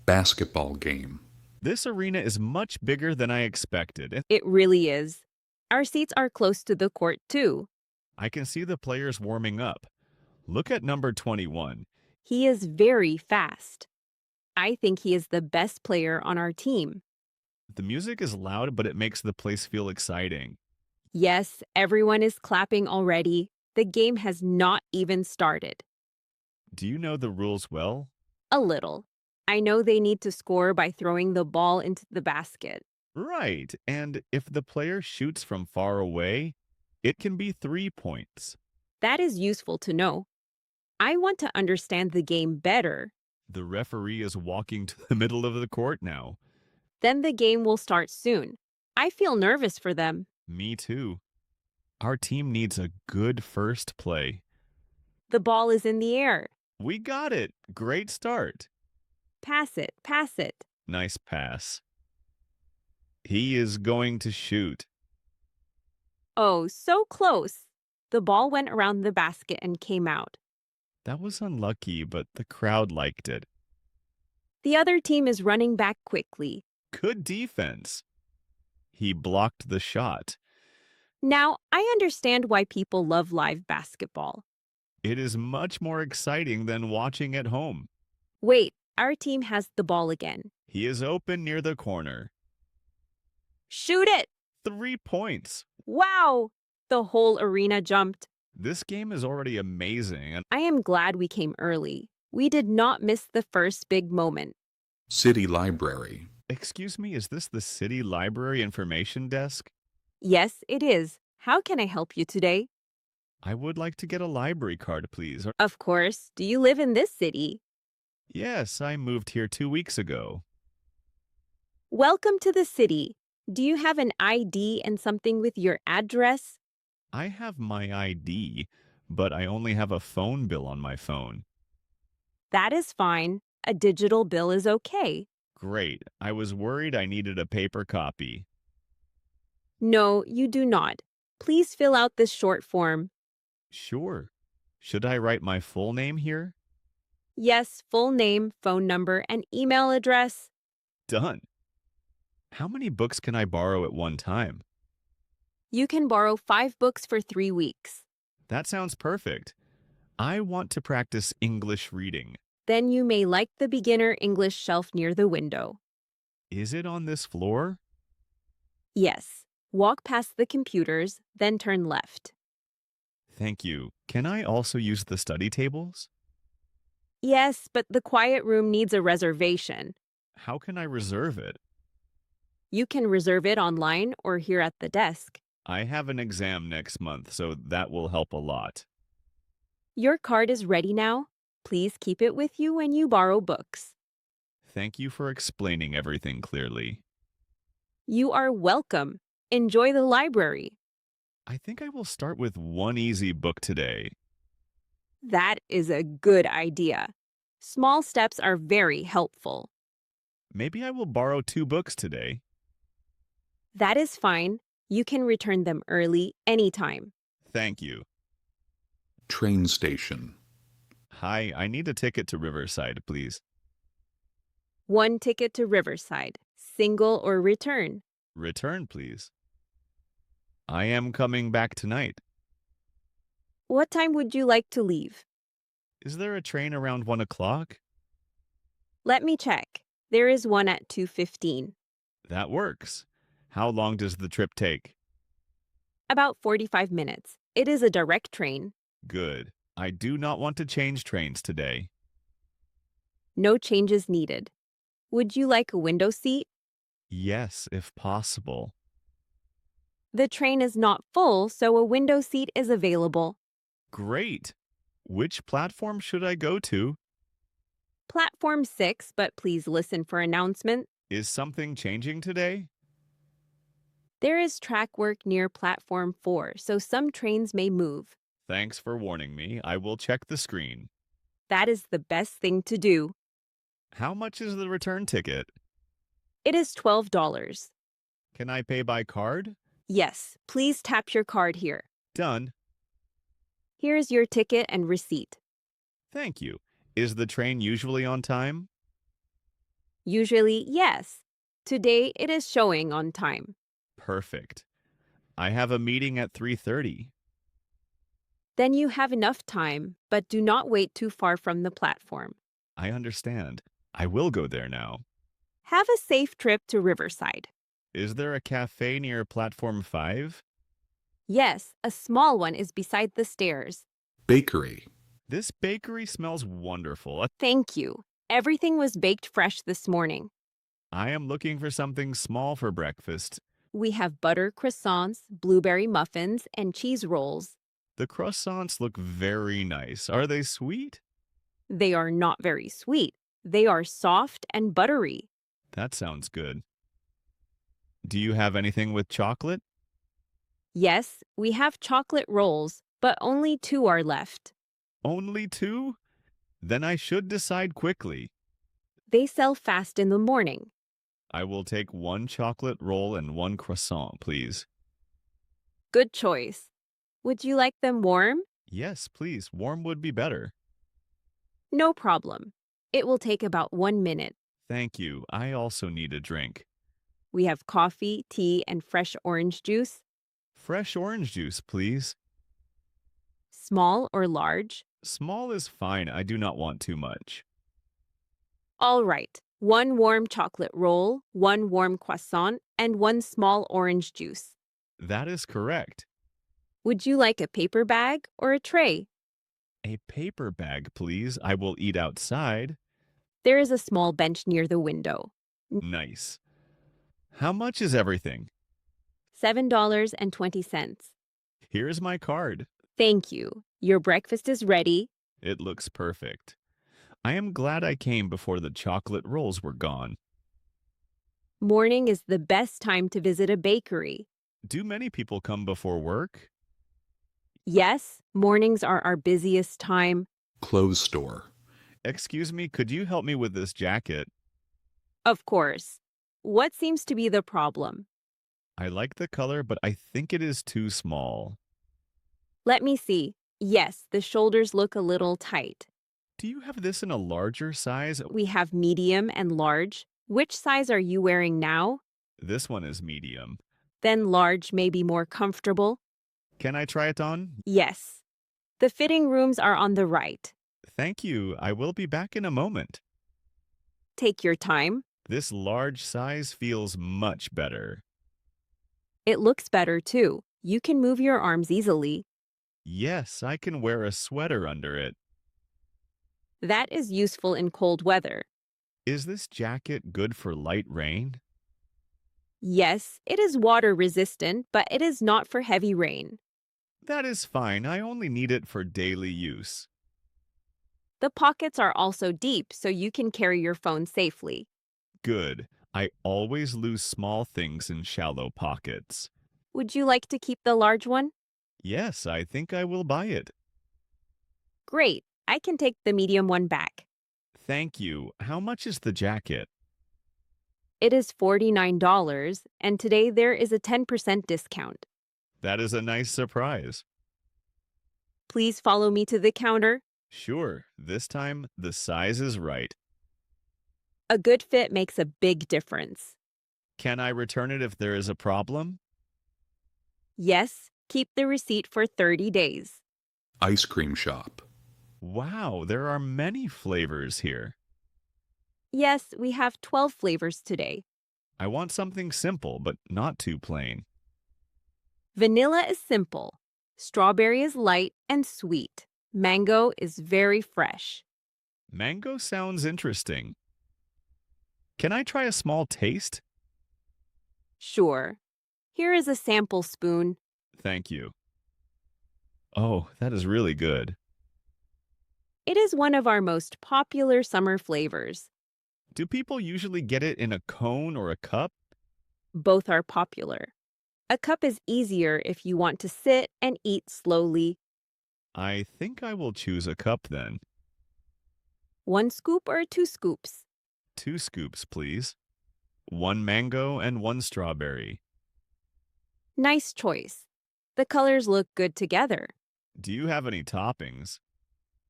basketball game. This arena is much bigger than I expected. It really is. Our seats are close to the court, too. I can see the players warming up. Look at number 21. He is very fast. I think he is the best player on our team. The music is loud, but it makes the place feel exciting. Yes, everyone is clapping already. The game has not even started. Do you know the rules well? A little. I know they need to score by throwing the ball into the basket. Right, and if the player shoots from far away, it can be 3 points. That is useful to know. I want to understand the game better. The referee is walking to the middle of the court now. Then the game will start soon. I feel nervous for them. Me too. Our team needs a good first play. The ball is in the air. We got it. Great start. Pass it, pass it. Nice pass. He is going to shoot. Oh, so close. The ball went around the basket and came out. That was unlucky, but the crowd liked it. The other team is running back quickly. Good defense. He blocked the shot. Now, I understand why people love live basketball. It is much more exciting than watching at home. Wait, our team has the ball again. He is open near the corner. Shoot it! 3 points. Wow! The whole arena jumped. This game is already amazing, and I am glad we came early. We did not miss the first big moment. City Library. excuse me, is this the City Library Information Desk? Yes, it is. How can I help you today? I would like to get a library card, please. Of course. Do you live in this city? Yes, I moved here 2 weeks ago. Welcome to the city. Do you have an ID and something with your address? I have my ID, but I only have a phone bill on my phone. That is fine. A digital bill is okay. Great. I was worried I needed a paper copy. No, you do not. Please fill out this short form. Sure. Should I write my full name here? Yes, full name, phone number, and email address. Done. How many books can I borrow at one time? You can borrow 5 books for 3 weeks. That sounds perfect. I want to practice English reading. Then you may like the beginner English shelf near the window. Is it on this floor? Yes. Walk past the computers, then turn left. Thank you. Can I also use the study tables? Yes, but the quiet room needs a reservation. How can I reserve it? You can reserve it online or here at the desk. I have an exam next month, so that will help a lot. Your card is ready now. Please keep it with you when you borrow books. Thank you for explaining everything clearly. You are welcome. Enjoy the library. I think I will start with one easy book today. That is a good idea. Small steps are very helpful. Maybe I will borrow 2 books today. That is fine. You can return them early anytime. Thank you. Train station. Hi, I need a ticket to Riverside, please. 1 ticket to Riverside, single or return. Return, please. I am coming back tonight. What time would you like to leave? Is there a train around 1 o'clock? Let me check. There is one at 2:15. That works. How long does the trip take? About 45 minutes. It is a direct train. Good. I do not want to change trains today. No changes needed. Would you like a window seat? Yes, if possible. The train is not full, so a window seat is available. Great. Which platform should I go to? Platform 6, but please listen for announcement. Is something changing today? There is track work near platform 4, so some trains may move. Thanks for warning me. I will check the screen. That is the best thing to do. How much is the return ticket? It is $12. Can I pay by card? Yes, please tap your card here. Done. Here is your ticket and receipt. Thank you. Is the train usually on time? Usually, yes. Today it is showing on time. Perfect. I have a meeting at 3:30. Then you have enough time, but do not wait too far from the platform. I understand. I will go there now. Have a safe trip to Riverside. Is there a cafe near platform 5? Yes, a small one is beside the stairs. Bakery. This bakery smells wonderful. Thank you. Everything was baked fresh this morning. I am looking for something small for breakfast. We have butter croissants, blueberry muffins, and cheese rolls. The croissants look very nice. Are they sweet? They are not very sweet. They are soft and buttery. That sounds good. Do you have anything with chocolate? Yes, we have chocolate rolls, but only 2 are left. Only 2? Then I should decide quickly. They sell fast in the morning. I will take 1 chocolate roll and 1 croissant, please. Good choice. Would you like them warm? Yes, please. Warm would be better. No problem. It will take about 1 minute. Thank you. I also need a drink. We have coffee, tea, and fresh orange juice. Fresh orange juice, please. Small or large? Small is fine. I do not want too much. All right. 1 warm chocolate roll, 1 warm croissant, and 1 small orange juice. That is correct. Would you like a paper bag or a tray? A paper bag, please. I will eat outside. There is a small bench near the window. Nice. How much is everything? $7.20. Here's my card. Thank you. Your breakfast is ready. It looks perfect. I am glad I came before the chocolate rolls were gone. Morning is the best time to visit a bakery. Do many people come before work? Yes, mornings are our busiest time. Clothes store. Excuse me, could you help me with this jacket? Of course. What seems to be the problem? I like the color, but I think it is too small. Let me see. Yes, the shoulders look a little tight. Do you have this in a larger size? We have medium and large. Which size are you wearing now? This one is medium. Then large may be more comfortable. Can I try it on? Yes. The fitting rooms are on the right. Thank you. I will be back in a moment. Take your time. This large size feels much better. It looks better too. You can move your arms easily. Yes, I can wear a sweater under it. That is useful in cold weather. Is this jacket good for light rain? Yes, it is water resistant, but it is not for heavy rain. That is fine. I only need it for daily use. The pockets are also deep, so you can carry your phone safely. Good. I always lose small things in shallow pockets. Would you like to keep the large one? Yes, I think I will buy it. Great. I can take the medium one back. Thank you. How much is the jacket? It is $49, and today there is a 10% discount. That is a nice surprise. Please follow me to the counter. Sure, this time the size is right. A good fit makes a big difference. Can I return it if there is a problem? Yes, keep the receipt for 30 days. Ice cream shop. Wow, there are many flavors here. Yes, we have 12 flavors today. I want something simple, but not too plain. Vanilla is simple. Strawberry is light and sweet. Mango is very fresh. Mango sounds interesting. Can I try a small taste? Sure. Here is a sample spoon. Thank you. Oh, that is really good. It is one of our most popular summer flavors. Do people usually get it in a cone or a cup? Both are popular. A cup is easier if you want to sit and eat slowly. I think I will choose a cup then. 1 scoop or 2 scoops? 2 scoops, please. 1 mango and 1 strawberry. Nice choice. The colors look good together. Do you have any toppings?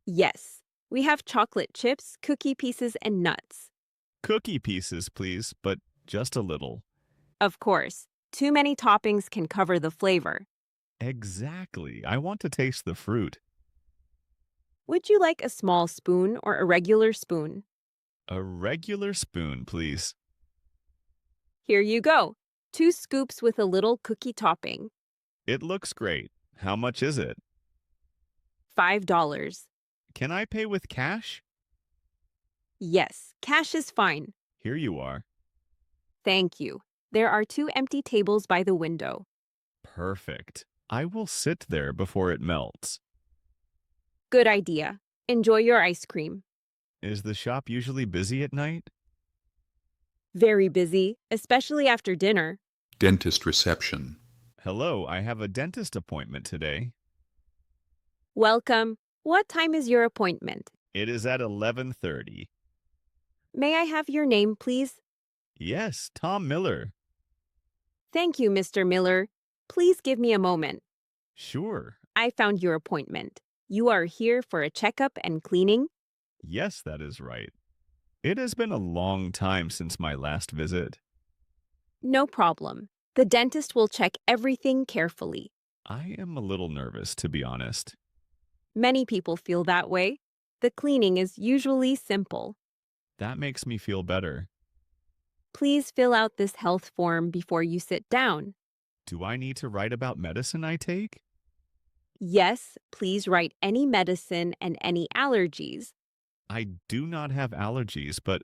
Yes, we have chocolate chips, cookie pieces, and nuts. Cookie pieces, please, but just a little. Of course, too many toppings can cover the flavor. Exactly. I want to taste the fruit. Would you like a small spoon or a regular spoon? A regular spoon, please. Here you go. 2 scoops with a little cookie topping. It looks great. How much is it? $5. Can I pay with cash? Yes, cash is fine. Here you are. Thank you. There are 2 empty tables by the window. Perfect. I will sit there before it melts. Good idea. Enjoy your ice cream. Is the shop usually busy at night? Very busy, especially after dinner. Dentist reception. Hello, I have a dentist appointment today. Welcome. What time is your appointment? It is at 11:30. May I have your name, please? Yes, Tom Miller. Thank you, Mr. Miller. Please give me a moment. Sure. I found your appointment. You are here for a checkup and cleaning? Yes, that is right. It has been a long time since my last visit. No problem. The dentist will check everything carefully. I am a little nervous, to be honest. Many people feel that way. The cleaning is usually simple. That makes me feel better. Please fill out this health form before you sit down. Do I need to write about medicine I take? Yes, please write any medicine and any allergies. I do not have allergies, but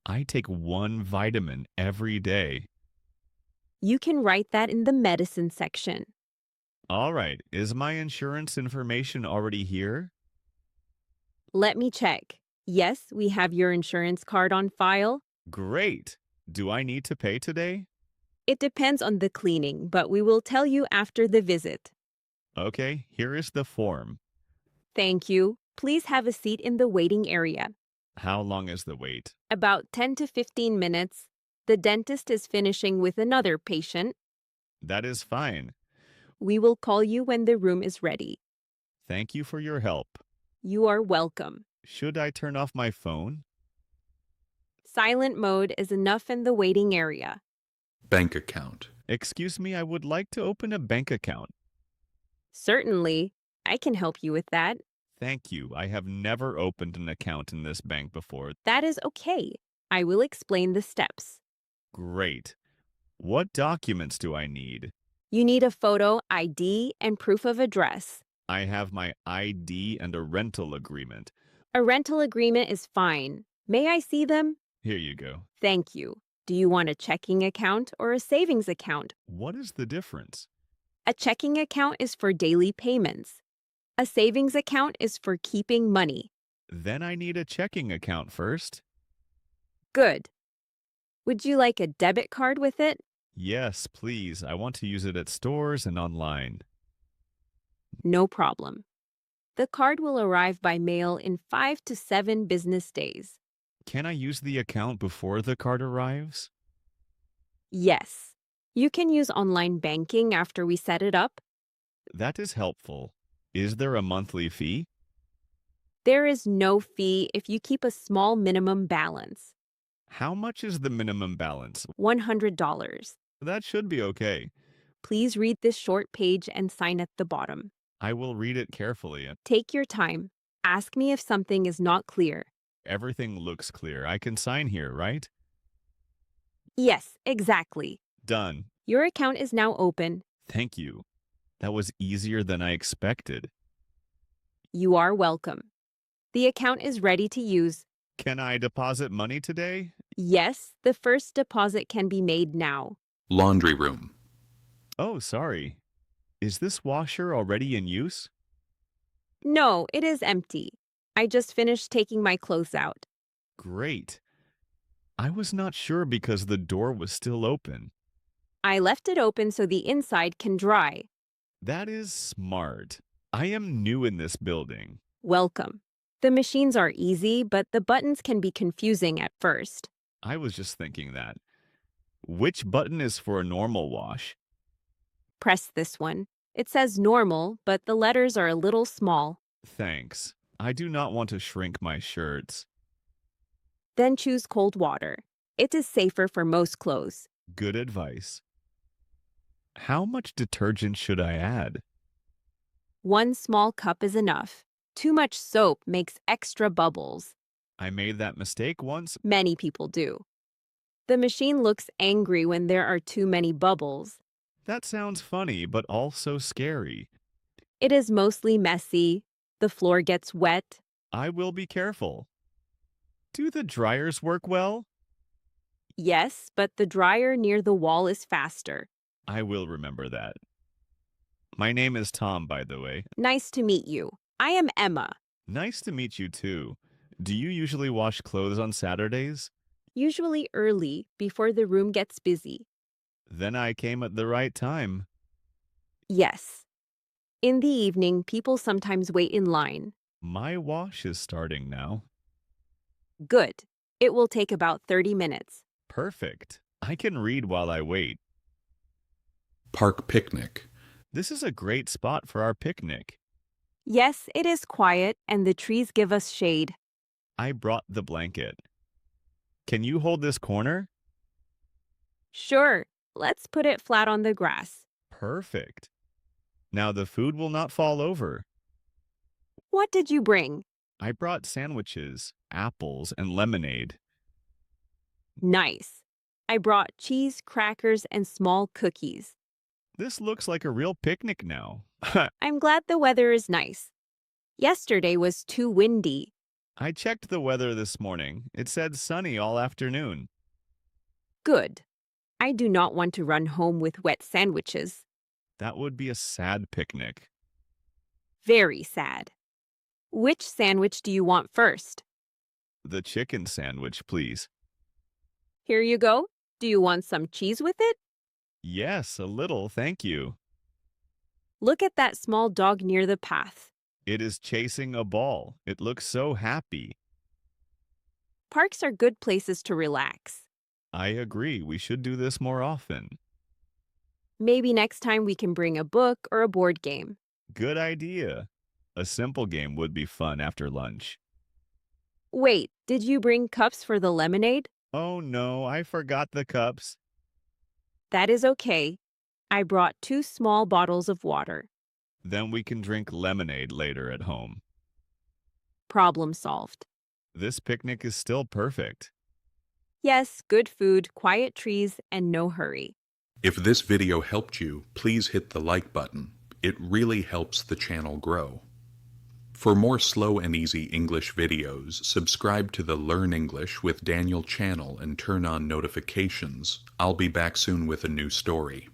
I take one vitamin every day. You can write that in the medicine section. All right, is my insurance information already here? Let me check. Yes, we have your insurance card on file. Great. Do I need to pay today? It depends on the cleaning, but we will tell you after the visit. Okay, here is the form. Thank you. Please have a seat in the waiting area. How long is the wait? About 10 to 15 minutes. The dentist is finishing with another patient. That is fine. We will call you when the room is ready. Thank you for your help. You are welcome. Should I turn off my phone? Silent mode is enough in the waiting area. Bank account. Excuse me, I would like to open a bank account. Certainly, I can help you with that. Thank you. I have never opened an account in this bank before. That is okay. I will explain the steps. Great. What documents do I need? You need a photo ID and proof of address. I have my ID and a rental agreement. A rental agreement is fine. May I see them? Here you go. Thank you. Do you want a checking account or a savings account? What is the difference? A checking account is for daily payments. A savings account is for keeping money. Then I need a checking account first. Good. Would you like a debit card with it? Yes, please. I want to use it at stores and online. No problem. The card will arrive by mail in 5 to 7 business days. Can I use the account before the card arrives? Yes. You can use online banking after we set it up. That is helpful. Is there a monthly fee? There is no fee if you keep a small minimum balance. How much is the minimum balance? $100. That should be okay. Please read this short page and sign at the bottom. I will read it carefully. Take your time. Ask me if something is not clear. Everything looks clear. I can sign here, right? Yes, exactly. Done. Your account is now open. Thank you. That was easier than I expected. You are welcome. The account is ready to use. Can I deposit money today? Yes, the first deposit can be made now. Laundry room. Oh, sorry. Is this washer already in use? No, it is empty. I just finished taking my clothes out. Great. I was not sure because the door was still open. I left it open so the inside can dry. That is smart. I am new in this building. Welcome. The machines are easy, but the buttons can be confusing at first. I was just thinking that. Which button is for a normal wash? Press this one. It says normal, but the letters are a little small. Thanks. I do not want to shrink my shirts. Then choose cold water. It is safer for most clothes. Good advice. How much detergent should I add? 1 small cup is enough. Too much soap makes extra bubbles. I made that mistake once. Many people do. The machine looks angry when there are too many bubbles. That sounds funny, but also scary. It is mostly messy. The floor gets wet. I will be careful. Do the dryers work well? Yes, but the dryer near the wall is faster. I will remember that. My name is Tom, by the way. Nice to meet you. I am Emma. Nice to meet you too. Do you usually wash clothes on Saturdays? Usually early, before the room gets busy. Then I came at the right time. Yes. In the evening, people sometimes wait in line. My wash is starting now. Good. It will take about 30 minutes. Perfect. I can read while I wait. Park picnic. This is a great spot for our picnic. Yes, it is quiet and the trees give us shade. I brought the blanket. Can you hold this corner? Sure, let's put it flat on the grass. Perfect. Now the food will not fall over. What did you bring? I brought sandwiches, apples, and lemonade. Nice. I brought cheese, crackers, and small cookies. This looks like a real picnic now. I'm glad the weather is nice. Yesterday was too windy. I checked the weather this morning. It said sunny all afternoon. Good. I do not want to run home with wet sandwiches. That would be a sad picnic. Very sad. Which sandwich do you want first? The chicken sandwich, please. Here you go. Do you want some cheese with it? Yes, a little, thank you. Look at that small dog near the path. It is chasing a ball. It looks so happy. Parks are good places to relax. I agree. We should do this more often. Maybe next time we can bring a book or a board game. Good idea. A simple game would be fun after lunch. Wait, did you bring cups for the lemonade? Oh no, I forgot the cups. That is okay. I brought 2 small bottles of water. Then we can drink lemonade later at home. Problem solved. This picnic is still perfect. Yes, good food, quiet trees, and no hurry. If this video helped you, please hit the like button. It really helps the channel grow. For more slow and easy English videos, subscribe to the Learn English with Daniel channel and turn on notifications. I'll be back soon with a new story.